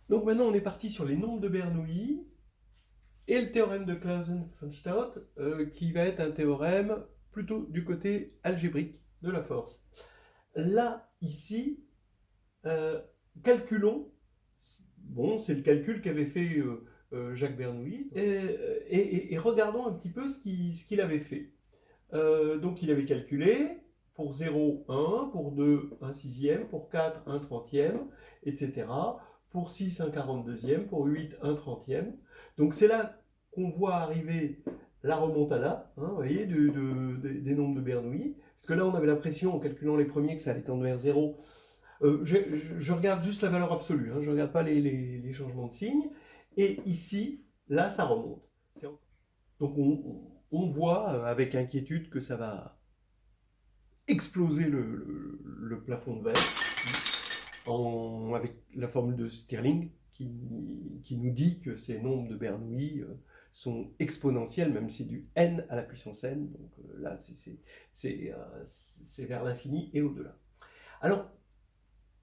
Donc maintenant, on est parti sur les nombres de Bernoulli et le théorème de Clausen-von Staudt, qui va être un théorème plutôt du côté algébrique de la force. Là, ici, calculons, bon, c'est le calcul qu'avait fait Jacques Bernoulli, et regardons un petit peu ce qu'il avait fait. Donc il avait calculé pour 0, 1, pour 2, 1 sixième, pour 4, 1 trentième, etc. Pour 6, 1 42e, pour 8, 1 trentième. Donc c'est là qu'on voit arriver la remontada, hein, vous voyez, des nombres de Bernoulli. Parce que là, on avait l'impression, en calculant les premiers, que ça allait tendre vers 0. Je regarde juste la valeur absolue, hein, je ne regarde pas les changements de signe. Et ici, là, ça remonte. Donc on voit avec inquiétude que ça va exploser le plafond de verre avec la formule de Stirling qui nous dit que ces nombres de Bernoulli sont exponentiels, même si c'est du n à la puissance n. Donc là, c'est vers l'infini et au-delà. Alors,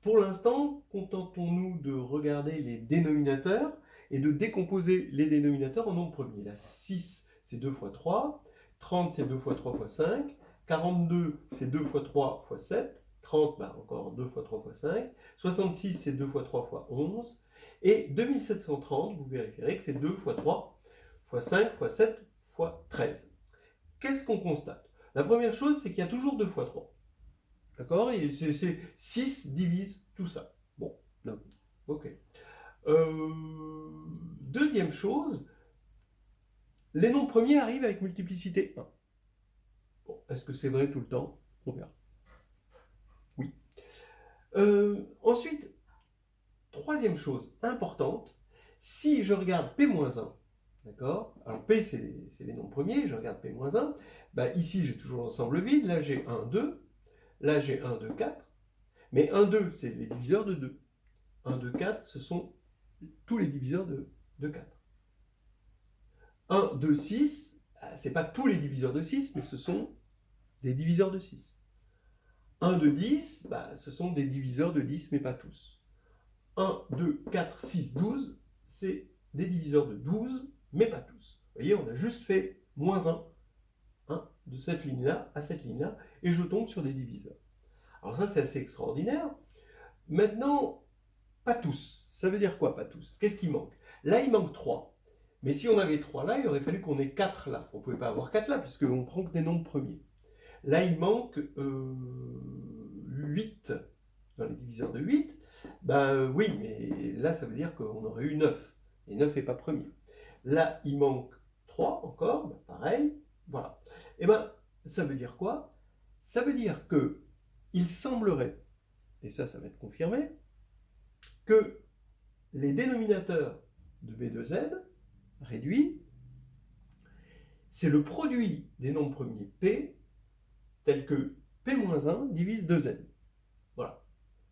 pour l'instant, contentons-nous de regarder les dénominateurs et de décomposer les dénominateurs en nombres premiers. La 6, c'est 2 fois 3, 30, c'est 2 fois 3 fois 5, 42, c'est 2 fois 3 fois 7, 30, bah encore 2 fois 3 fois 5, 66, c'est 2 fois 3 fois 11, et 2730, vous vérifierez que c'est 2 fois 3 fois 5 fois 7 fois 13. Qu'est-ce qu'on constate? La première chose, c'est qu'il y a toujours 2 fois 3. D'accord? Et 6 divise tout ça. Bon, non. Ok. Deuxième chose, les nombres premiers arrivent avec multiplicité 1. Bon, est-ce que c'est vrai tout le temps? On verra. Oui. Ensuite, troisième chose importante, si je regarde P-1, d'accord? Alors P, c'est les nombres premiers, je regarde P-1, bah ici j'ai toujours l'ensemble vide, là j'ai 1, 2, là j'ai 1, 2, 4, mais 1, 2, c'est les diviseurs de 2. 1, 2, 4, ce sont tous les diviseurs de 4. 1, 2, 6, ce n'est pas tous les diviseurs de 6, mais ce sont des diviseurs de 6. 1, 2, 10, ce sont des diviseurs de 10, mais pas tous. 1, 2, 4, 6, 12, c'est des diviseurs de 12, mais pas tous. Vous voyez, on a juste fait moins 1, hein, de cette ligne-là à cette ligne-là, et je tombe sur des diviseurs. Alors ça, c'est assez extraordinaire. Maintenant, pas tous. Ça veut dire quoi, pas tous? Qu'est-ce qui manque? Là, il manque 3. Mais si on avait 3 là, il aurait fallu qu'on ait 4 là. On ne pouvait pas avoir 4 là, puisqu'on prend que des nombres premiers. Là, il manque 8 dans les diviseurs de 8. Ben oui, mais là, ça veut dire qu'on aurait eu 9. Et 9 n'est pas premier. Là, il manque 3 encore, ben pareil. Voilà. Et ben, ça veut dire quoi? Ça veut dire que il semblerait, et ça va être confirmé, que les dénominateurs de B2Z réduits, c'est le produit des nombres premiers P, tel que P-1 divise 2N. Voilà.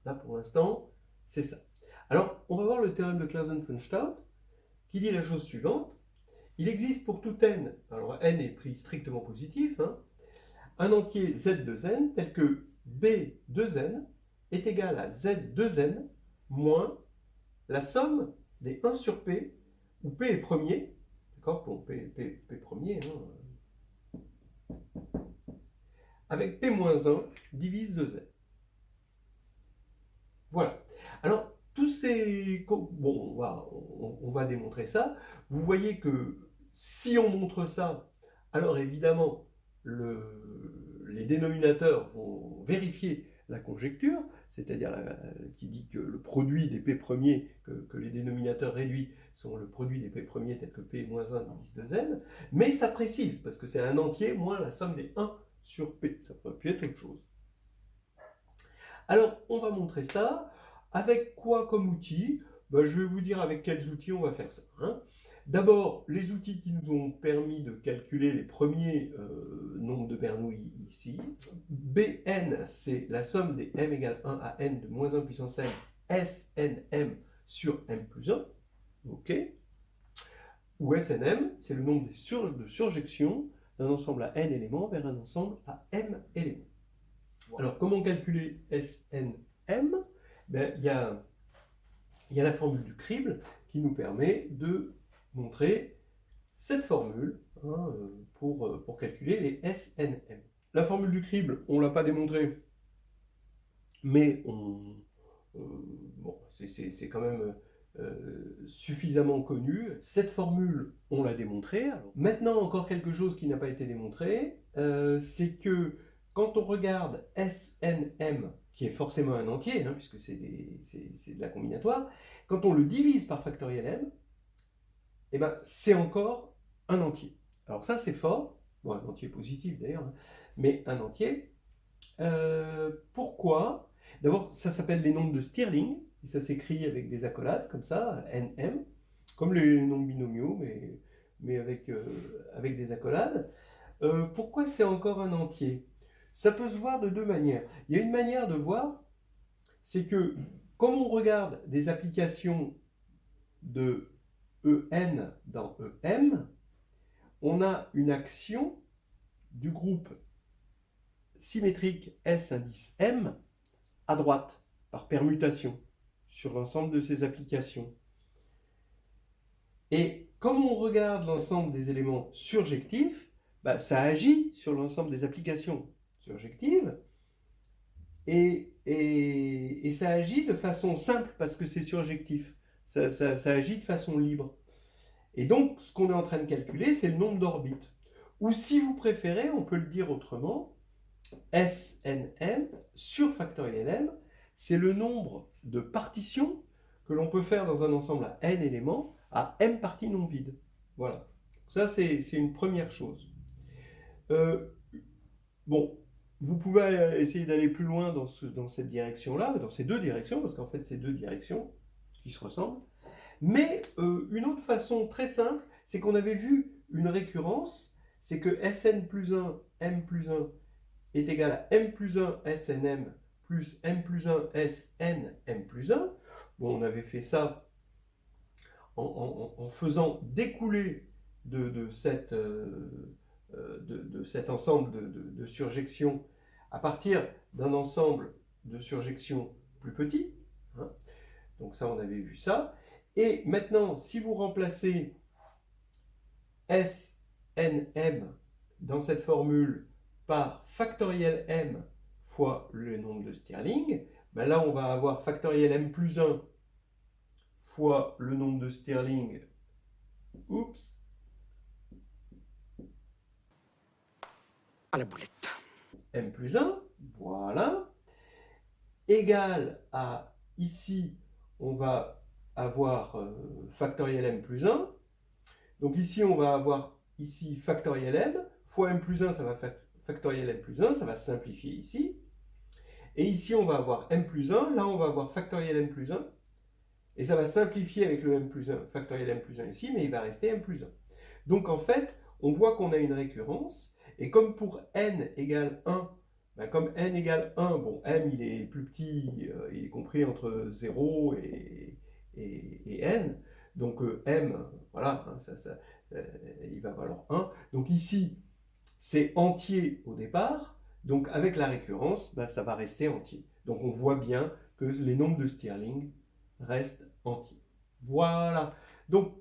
Là, pour l'instant, c'est ça. Alors, on va voir le théorème de Clausen-von Staudt, qui dit la chose suivante. Il existe pour tout n, alors n est pris strictement positif, hein, un entier Z2n tel que B2n est égal à Z2n moins la somme des 1 sur P, où P est premier, d'accord, pour P premier, hein, avec P-1 divise 2n. Voilà. Alors, tous ces... Bon, on va démontrer ça. Vous voyez que si on montre ça, alors évidemment, les dénominateurs vont vérifier la conjecture, c'est-à-dire qui dit que le produit des P premiers, que les dénominateurs réduits sont le produit des P premiers tel que P-1 divise 2n, mais ça précise, parce que c'est un entier moins la somme des 1 sur P. Ça peut être autre chose. Alors, on va montrer ça. Avec quoi comme outil? Je vais vous dire avec quels outils on va faire ça. Hein. D'abord, les outils qui nous ont permis de calculer les premiers nombres de Bernoulli ici. Bn, c'est la somme des m égale 1 à n de moins 1 puissance n, Snm sur m plus 1. OK. Ou Snm, c'est le nombre de surjections d'un ensemble à n éléments vers un ensemble à m éléments. Alors, comment calculer SNM? Il y a il y a la formule du crible qui nous permet de montrer cette formule pour calculer les SNM. La formule du crible, on ne l'a pas démontrée, mais bon, c'est quand même suffisamment connu. Cette formule, on l'a démontrée. Alors, maintenant, encore quelque chose qui n'a pas été démontré, c'est que quand on regarde SNM, qui est forcément un entier, puisque c'est de la combinatoire, quand on le divise par factoriel m, eh ben, c'est encore un entier. Alors ça, c'est fort. Bon, un entier positif d'ailleurs, mais un entier. Pourquoi? D'abord, ça s'appelle les nombres de Stirling, et ça s'écrit avec des accolades, comme ça, NM, comme les nombres binomiaux, mais avec des accolades. Pourquoi c'est encore un entier? Ça peut se voir de deux manières. Il y a une manière de voir, c'est que, comme on regarde des applications de EN dans EM, on a une action du groupe symétrique S indice M à droite, par permutation, sur l'ensemble de ces applications. Et comme on regarde l'ensemble des éléments surjectifs, ça agit sur l'ensemble des applications surjectives, et ça agit de façon simple parce que c'est surjectif. Ça agit de façon libre. Et donc, ce qu'on est en train de calculer, c'est le nombre d'orbites. Ou si vous préférez, on peut le dire autrement, SNM sur factoriel m, c'est le nombre de partitions que l'on peut faire dans un ensemble à n éléments à m parties non vides. Voilà. Ça, c'est une première chose. Bon, vous pouvez essayer d'aller plus loin dans cette direction-là, dans ces deux directions, parce qu'en fait, c'est deux directions qui se ressemblent. Mais une autre façon très simple, c'est qu'on avait vu une récurrence, c'est que Sn plus 1, m plus 1 est égal à m plus 1 SNM plus m plus 1 SN m plus 1. Bon, on avait fait ça en faisant découler de cet ensemble de surjections à partir d'un ensemble de surjections plus petit. Donc ça, on avait vu ça. Et maintenant, si vous remplacez SNM dans cette formule par factoriel m fois le nombre de Stirling, là, on va avoir factoriel m plus 1 fois le nombre de Stirling. Oups. À la boulette. M plus 1, voilà, égal à, ici, on va avoir factoriel m plus 1. Donc ici, on va avoir ici factoriel m, fois m plus 1, ça va faire factoriel m plus 1, ça va simplifier ici. Et ici, on va avoir m plus 1, là, on va avoir factoriel m plus 1, et ça va simplifier avec le m plus 1, factoriel m plus 1 ici, mais il va rester m plus 1. Donc en fait, on voit qu'on a une récurrence, et comme pour n égale 1, comme n égale 1, bon, m il est plus petit, il est compris entre 0 et n, donc m, voilà, il va valoir 1. Donc ici, c'est entier au départ, donc avec la récurrence, ça va rester entier. Donc on voit bien que les nombres de Stirling restent entiers. Voilà, donc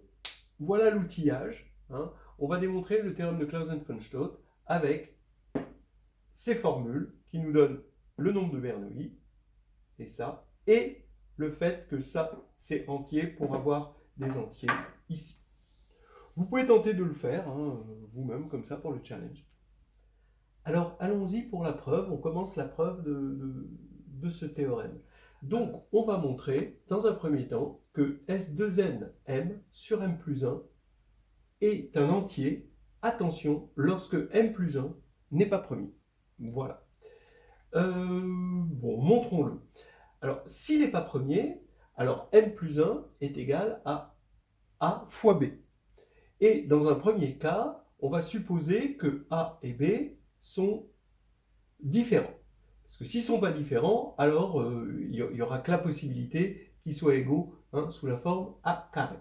voilà l'outillage. On va démontrer le théorème de Clausen-Funchtot avec ces formules qui nous donnent le nombre de Bernoulli, et ça, et le fait que ça, c'est entier pour avoir des entiers ici. Vous pouvez tenter de le faire vous-même, comme ça, pour le challenge. Alors, allons-y pour la preuve. On commence la preuve de ce théorème. Donc, on va montrer, dans un premier temps, que S2NM sur M plus 1 est un entier, attention, lorsque M plus 1 n'est pas premier. Voilà. Bon, montrons-le. Alors, s'il n'est pas premier, alors M plus 1 est égal à A fois B. Et dans un premier cas, on va supposer que A et B sont différents. Parce que s'ils ne sont pas différents, alors il n'y aura que la possibilité qu'ils soient égaux sous la forme A carré.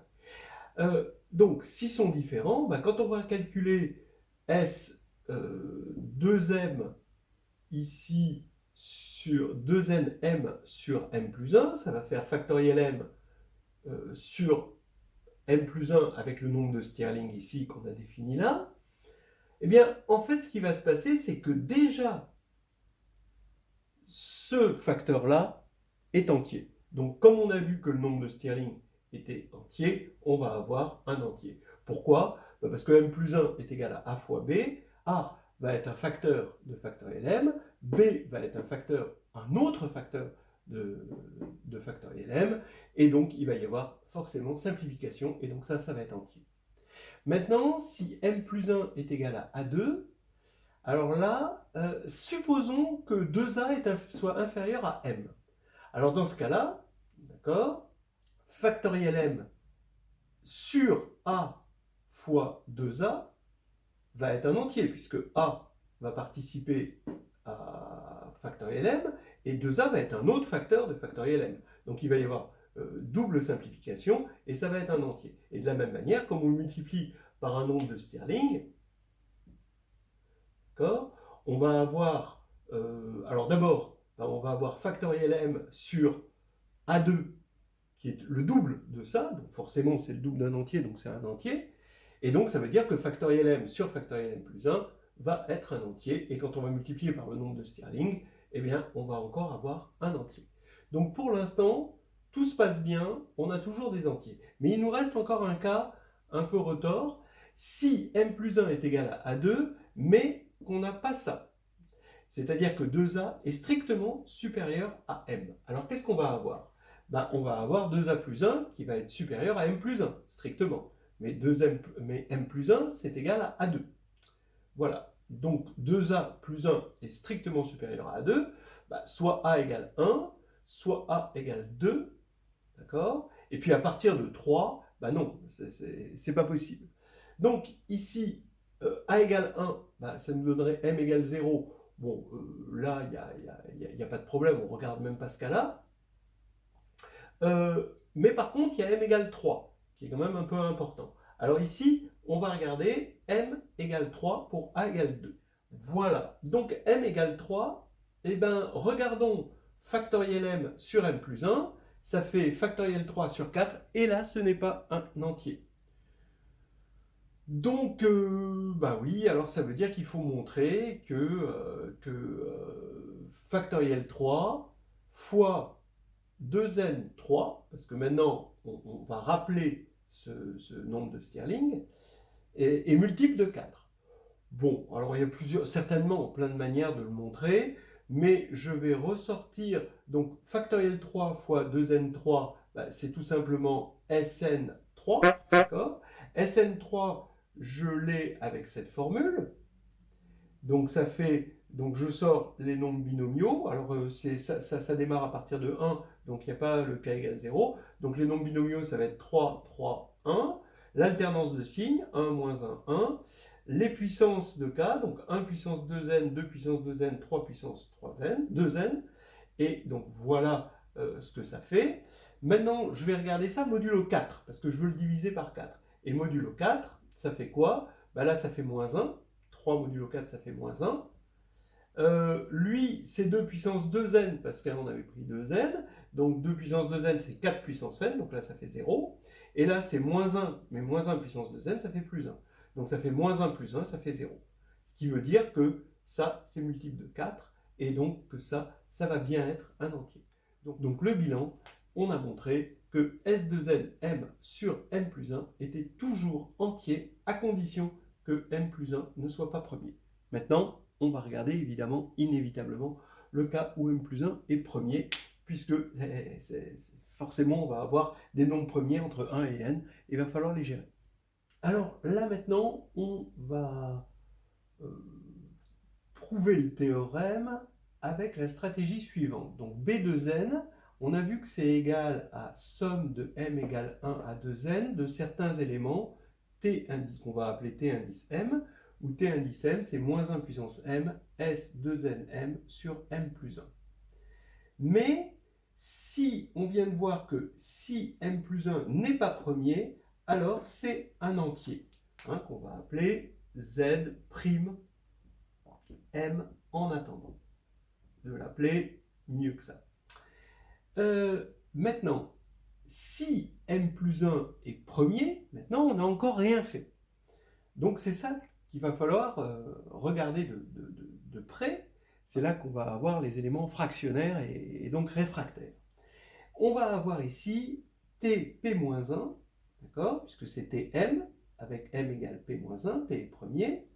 Donc, s'ils sont différents, quand on va calculer S 2M ici sur 2nm sur m plus 1, ça va faire factoriel m sur m plus 1 avec le nombre de Stirling ici qu'on a défini là, eh bien, en fait, ce qui va se passer, c'est que déjà, ce facteur-là est entier. Donc, comme on a vu que le nombre de Stirling était entier, on va avoir un entier. Pourquoi? Parce que m plus 1 est égal à a fois b. A va être un facteur de factoriel m. B va être un autre facteur de factoriel m. Et donc, il va y avoir forcément simplification. Et donc, ça va être entier. Maintenant, si m plus 1 est égal à a2, alors là, supposons que 2a soit inférieur à m. Alors dans ce cas-là, d'accord, factoriel m sur a fois 2a va être un entier, puisque a va participer à factoriel m, et 2a va être un autre facteur de factoriel m. Donc il va y avoir double simplification, et ça va être un entier. Et de la même manière, comme on multiplie par un nombre de Stirling, d'accord, on va avoir, alors d'abord, on va avoir factoriel m sur a2, qui est le double de ça, donc forcément c'est le double d'un entier, donc c'est un entier, et donc ça veut dire que factoriel m sur factoriel m plus 1 va être un entier, et quand on va multiplier par le nombre de Stirling, eh bien on va encore avoir un entier. Donc pour l'instant, tout se passe bien, on a toujours des entiers. Mais il nous reste encore un cas un peu retors, si m plus 1 est égal à a2, mais qu'on n'a pas ça. C'est-à-dire que 2a est strictement supérieur à m. Alors qu'est-ce qu'on va avoir? Ben, on va avoir 2a plus 1 qui va être supérieur à m plus 1, strictement. Mais, m plus 1, c'est égal à a2. Voilà. Donc 2a plus 1 est strictement supérieur à a2. Ben, soit a égale 1, soit a égale 2. D'accord? Et puis à partir de 3, ben non, c'est pas possible. Donc ici, a égale 1, ben, ça nous donnerait m égale 0. Bon, là, il n'y a pas de problème, on ne regarde même pas ce cas-là. Mais par contre, il y a m égale 3, qui est quand même un peu important. Alors ici, on va regarder m égale 3 pour a égale 2. Voilà, donc m égale 3, eh bien, regardons factoriel m sur m plus 1, ça fait factoriel 3 sur 4, et là, ce n'est pas un entier. Donc, bah oui, alors ça veut dire qu'il faut montrer que, factoriel 3 fois 2n3, parce que maintenant on va rappeler ce nombre de Stirling, est multiple de 4. Bon, alors il y a certainement plein de manières de le montrer, mais je vais ressortir, donc factoriel 3 fois 2n3, bah, c'est tout simplement Sn3, d'accord? Sn3, je l'ai avec cette formule, donc ça fait, donc je sors les nombres binomiaux, alors ça démarre à partir de 1, donc il n'y a pas le k égale 0, donc les nombres binomiaux ça va être 3, 3, 1, l'alternance de signes, 1, moins 1, 1, les puissances de k, donc 1 puissance 2n, 2 puissance 2n, 3 puissance 3n, 2n, et donc voilà ce que ça fait. Maintenant, je vais regarder ça modulo 4, parce que je veux le diviser par 4. Et modulo 4, ça fait quoi? Ben là, ça fait moins 1. 3 modulo 4, ça fait moins 1. Lui, c'est 2 puissance 2n, parce qu'on avait pris 2n. Donc 2 puissance 2n, c'est 4 puissance n, donc là, ça fait 0. Et là, c'est moins 1, mais moins 1 puissance 2n, ça fait plus 1. Donc ça fait moins 1 plus 1, ça fait 0. Ce qui veut dire que ça, c'est multiple de 4, et donc que ça va bien être un entier. Donc le bilan, on a montré que S2n m sur m plus 1 était toujours entier, à condition que m plus 1 ne soit pas premier. Maintenant, on va regarder évidemment, inévitablement, le cas où m plus 1 est premier, puisque forcément on va avoir des nombres premiers entre 1 et n, et il va falloir les gérer. Alors là maintenant, on va prouver le théorème avec la stratégie suivante. Donc B2n, on a vu que c'est égal à somme de m égale 1 à 2n de certains éléments t indice, qu'on va appeler t indice m, où t indice m c'est moins 1 puissance m, s 2n m sur m plus 1. Mais si on vient de voir que si m plus 1 n'est pas premier, alors c'est un entier, hein, qu'on va appeler z' m en attendant de l'appeler mieux que ça. Maintenant, si m plus 1 est premier, maintenant on n'a encore rien fait. Donc c'est ça qu'il va falloir regarder de près. C'est là qu'on va avoir les éléments fractionnaires et donc réfractaires. On va avoir ici Tp-1, d'accord, puisque c'est Tm, avec m égale P-1, P est premier,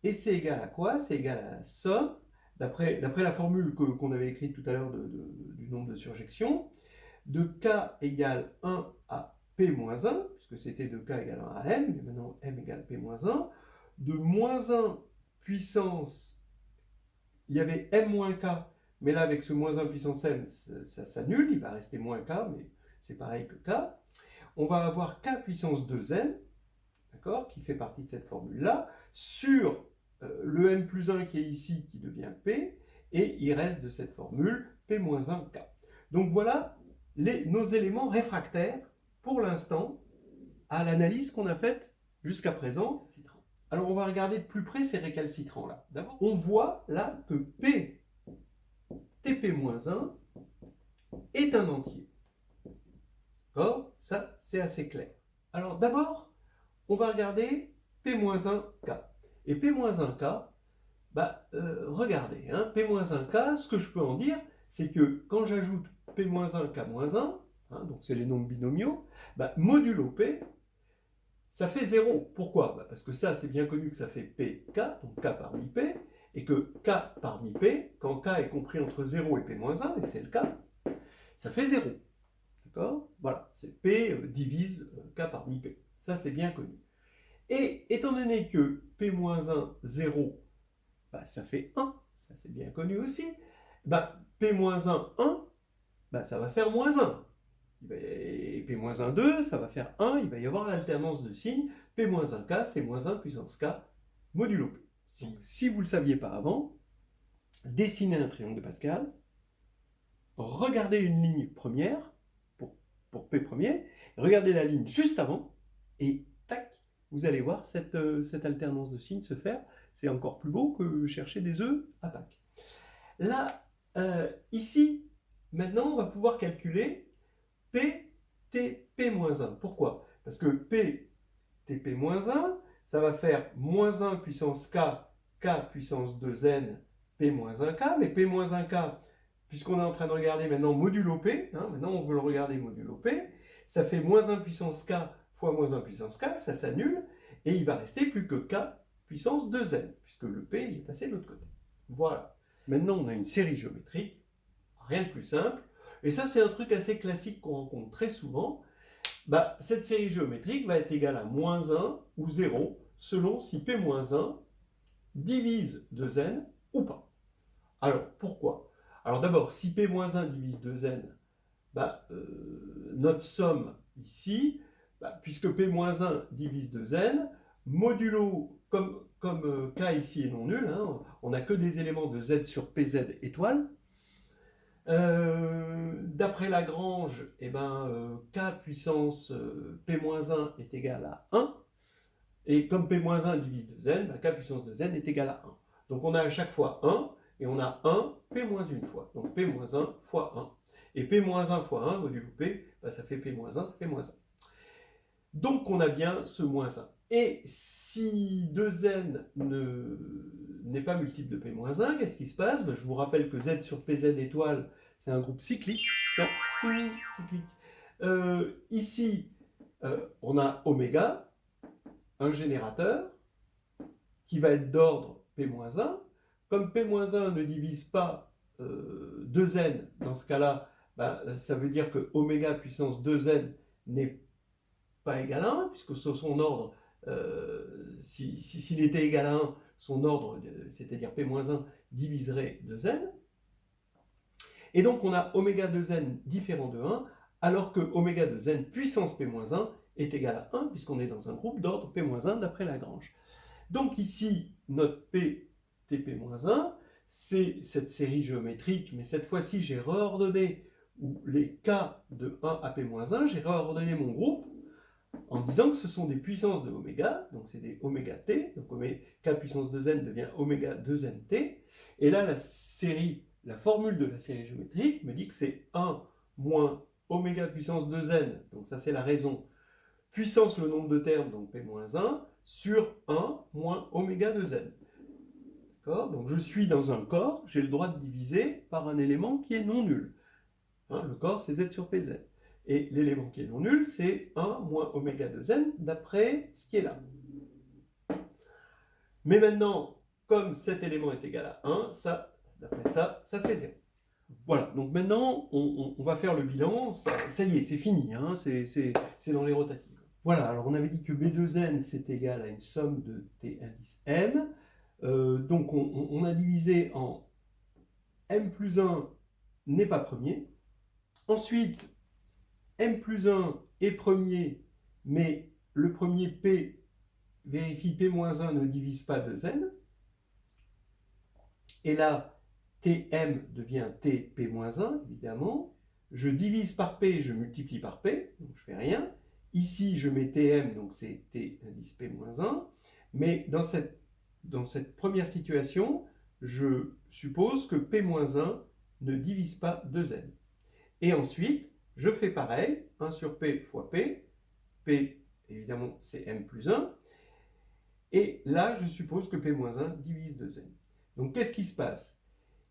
et c'est égal à quoi? C'est égal à la somme, d'après la formule qu'on avait écrite tout à l'heure du nombre de surjections, de k égale 1 à P-1, puisque c'était de k égale 1 à m, mais maintenant m égale P-1, de moins 1 puissance, il y avait m moins k, mais là avec ce moins 1 puissance m, ça s'annule, il va rester moins k, mais c'est pareil que k. On va avoir k puissance 2n, d'accord, qui fait partie de cette formule-là, sur le m plus 1 qui est ici, qui devient p, et il reste de cette formule p-1k. Donc voilà nos éléments réfractaires, pour l'instant, à l'analyse qu'on a faite jusqu'à présent. Alors on va regarder de plus près ces récalcitrants-là. D'abord, on voit là que P, Tp-1 est un entier. D'accord? Ça, c'est assez clair. Alors d'abord, on va regarder P-1K. Et P-1K, regardez, hein, P-1K, ce que je peux en dire, c'est que quand j'ajoute P-1, K-1, hein, donc c'est les nombres binomiaux, modulo P, ça fait 0. Pourquoi? Parce que ça, c'est bien connu que ça fait PK, donc K parmi P, et que K parmi P, quand K est compris entre 0 et P-1, et c'est le cas, ça fait 0. D'accord? Voilà, c'est P divise K parmi P. Ça, c'est bien connu. Et étant donné que P-1, 0, ça fait 1, ça c'est bien connu aussi, P-1, 1, ça va faire moins 1. Et P-1, 2, ça va faire 1, il va y avoir l'alternance de signes, P-1K, c'est moins 1 puissance K modulo P. Si vous ne le saviez pas avant, dessinez un triangle de Pascal, regardez une ligne première, pour P premier, regardez la ligne juste avant, et tac, vous allez voir cette alternance de signes se faire. C'est encore plus beau que chercher des œufs à Pâques. Là, ici, maintenant, on va pouvoir calculer P, Tp-1. Pourquoi? Parce que P, Tp-1, ça va faire moins 1 puissance K, K puissance 2N, P-1K, mais P-1K, puisqu'on est en train de regarder maintenant modulo P, hein, maintenant on veut le regarder modulo P, ça fait moins 1 puissance K fois moins 1 puissance K, ça s'annule, et il va rester plus que K puissance 2N, puisque le P il est passé de l'autre côté. Voilà. Maintenant on a une série géométrique, rien de plus simple, et ça c'est un truc assez classique qu'on rencontre très souvent. Cette série géométrique va être égale à moins 1 ou 0, selon si P-1 divise 2N ou pas. Alors pourquoi? Alors d'abord, si P-1 divise 2N, notre somme ici, puisque P-1 divise 2N, modulo, comme K ici est non nul, hein, on n'a que des éléments de Z sur PZ étoile. D'après Lagrange, K puissance P-1 est égal à 1, et comme P-1 divise 2N, K puissance 2N est égal à 1. Donc on a à chaque fois 1, et on a 1 P-1 fois. Donc P-1 fois 1. Et P-1 fois 1, modulo P, ça fait P-1, ça fait moins 1. Donc on a bien ce moins 1. Et si 2N n'est pas multiple de P-1, qu'est-ce qui se passe? Je vous rappelle que Z sur PZ étoile, c'est un groupe cyclique. Non, cyclique. Ici, on a oméga, un générateur, qui va être d'ordre P-1. Comme P-1 ne divise pas 2N, dans ce cas-là, ça veut dire que oméga puissance 2N n'est pas égal à 1, puisque sur son ordre, s'il était égal à 1, son ordre, c'est-à-dire P-1, diviserait 2N. Et donc on a oméga 2N différent de 1, alors que oméga 2N puissance P-1 est égal à 1, puisqu'on est dans un groupe d'ordre P-1 d'après Lagrange. Donc ici, notre P, Tp-1, c'est cette série géométrique, mais cette fois-ci, j'ai réordonné les K de 1 à P-1, j'ai réordonné mon groupe en disant que ce sont des puissances de oméga, donc c'est des oméga t, donc K puissance 2n devient oméga 2nt, et là, la formule de la série géométrique me dit que c'est 1 moins oméga puissance 2n, donc ça c'est la raison, puissance le nombre de termes, donc p-1, sur 1 moins oméga 2n. D'accord? Donc je suis dans un corps, j'ai le droit de diviser par un élément qui est non nul. Hein, le corps, c'est z sur pz. Et l'élément qui est non nul, c'est 1 moins oméga 2n, d'après ce qui est là. Mais maintenant, comme cet élément est égal à 1, d'après ça, ça fait 0. Voilà, donc maintenant, on va faire le bilan. Ça y est, c'est fini, hein, c'est dans les rotatives. Voilà, alors on avait dit que B2n, c'est égal à une somme de T indice M. Donc on a divisé en M plus 1 n'est pas premier. Ensuite, M plus 1 est premier, mais le premier P vérifie P-1 ne divise pas 2n. Et là, Tm devient Tp-1, évidemment. Je divise par P, je multiplie par P, donc je fais rien. Ici, je mets Tm, donc c'est T indice P-1. Mais dans cette première situation, je suppose que P-1 ne divise pas 2n. Et ensuite, je fais pareil, 1 sur P fois P. P, évidemment, c'est M plus 1. Et là, je suppose que P-1 divise 2n. Donc, qu'est-ce qui se passe?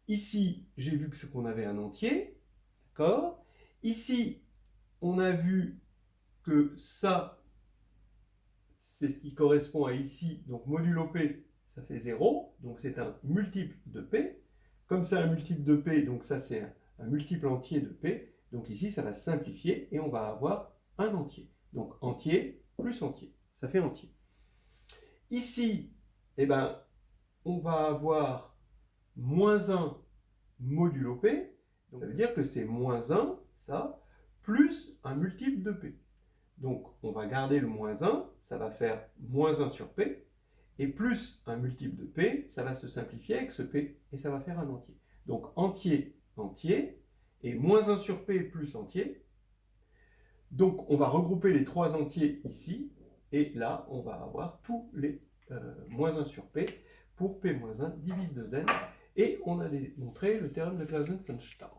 Ici, j'ai vu qu'on avait un entier. D'accord? Ici, on a vu que ça, c'est ce qui correspond à ici. Donc, modulo P, ça fait 0. Donc, c'est un multiple de P. Comme c'est un multiple de P, donc ça, c'est un multiple entier de P. Donc, ici, ça va se simplifier et on va avoir un entier. Donc, entier plus entier. Ça fait entier. Ici, eh ben, on va avoir moins 1 modulo P, donc ça veut dire que c'est moins 1, ça, plus un multiple de P. Donc on va garder le moins 1, ça va faire moins 1 sur P, et plus un multiple de P, ça va se simplifier avec ce P, et ça va faire un entier. Donc entier, entier, et moins 1 sur P plus entier. Donc on va regrouper les trois entiers ici, et là on va avoir tous les moins 1 sur P pour P-1 divise 2n, et on a démontré le théorème de Clausen-Funchal.